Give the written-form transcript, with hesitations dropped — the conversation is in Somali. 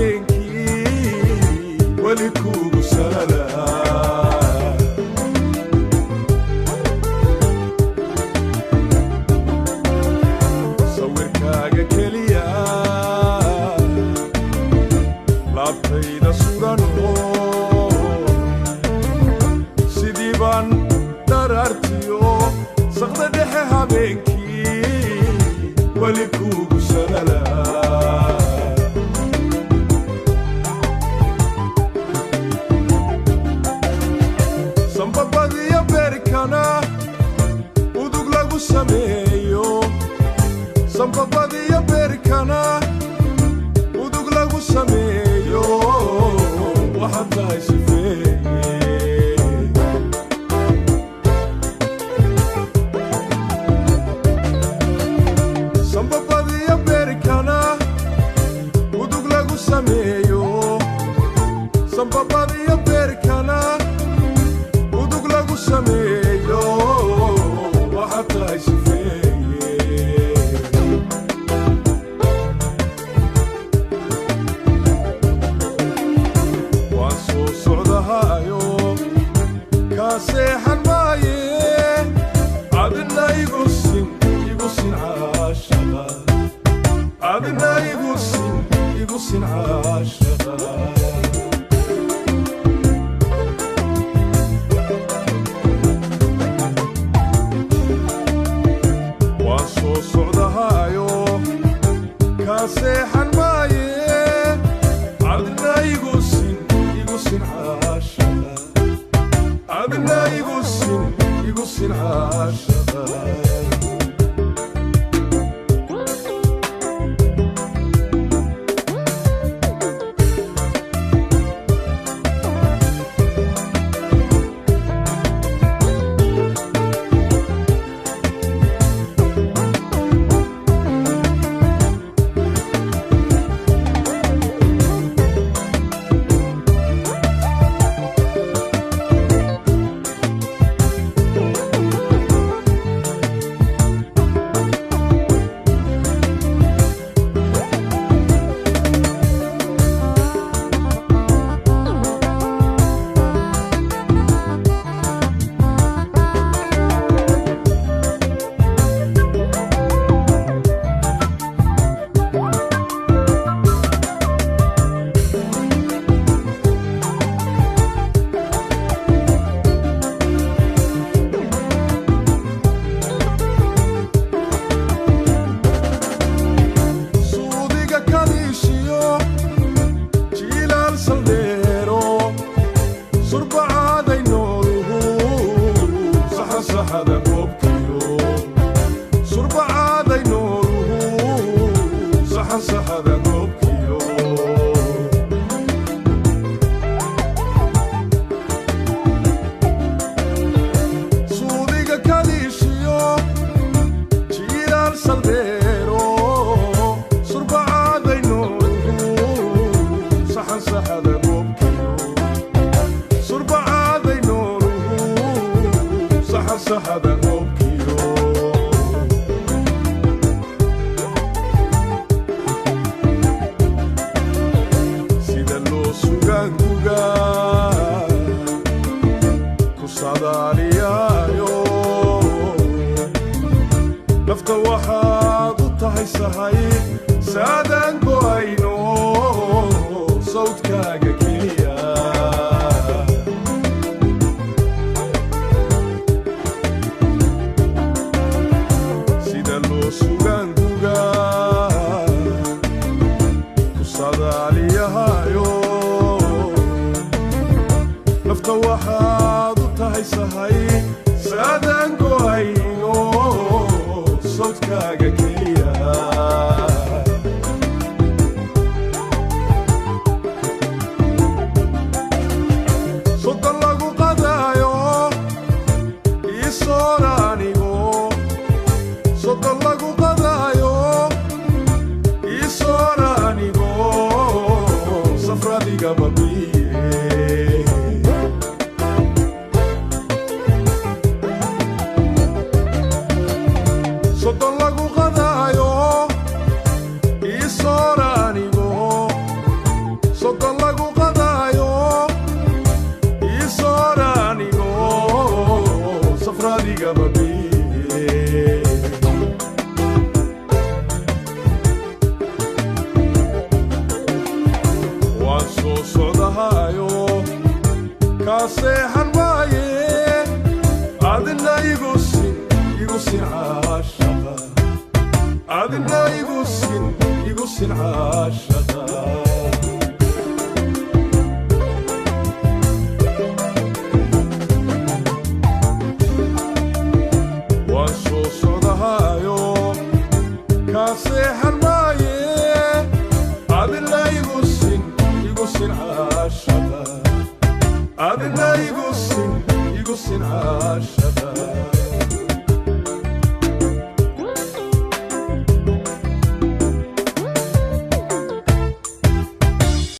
habeenkii weli kuugu salaalaa sawirkaaga keliya laabtayda suranoo sidii baan daraartiyo saqda dhexe habeenkii weli kuugu salaalaa sambabadiyo beerkana udug lagu sameeyo sambabadiyo beerkana udug lagu sameeyo waxaad tahay sifeeye sambabadiyo beerkana udug lagu sameeyo sambabadiyo beerkana udug lagu sameeyo waxaad tahay sifeeye waan soo socdahayo kaa seexan maaye adina igu sin caashaqa adina igu sin caashaqa waan soo socdahayo kaa seexan maaye adina igu sin caashaqa adina igu sin caashaqa sida loo sugaankuga ku sadaaliyayo nafta waxaad u tahay sahay saadaan go'ayno sawdkaaga keliya sida loo sugaankuga ku sadaaliyahayo nafta waxaad u tahay sahay saadaan go'ayno sawdkaaga keliya soddon lagu qadaayo ii sooraanigo soddon lagu qadaayo ii sooraanigo safradiga babiye soddon lagu qadaayo ii sooraanigo adigaba biye waan soo socdahayo kaa seexan waaye adina igu sin caashaqa adina igu sin caashaqa waan soo socdahayo kaa seexan waaye adina igu sin caashaqa adina igu sin caashaqa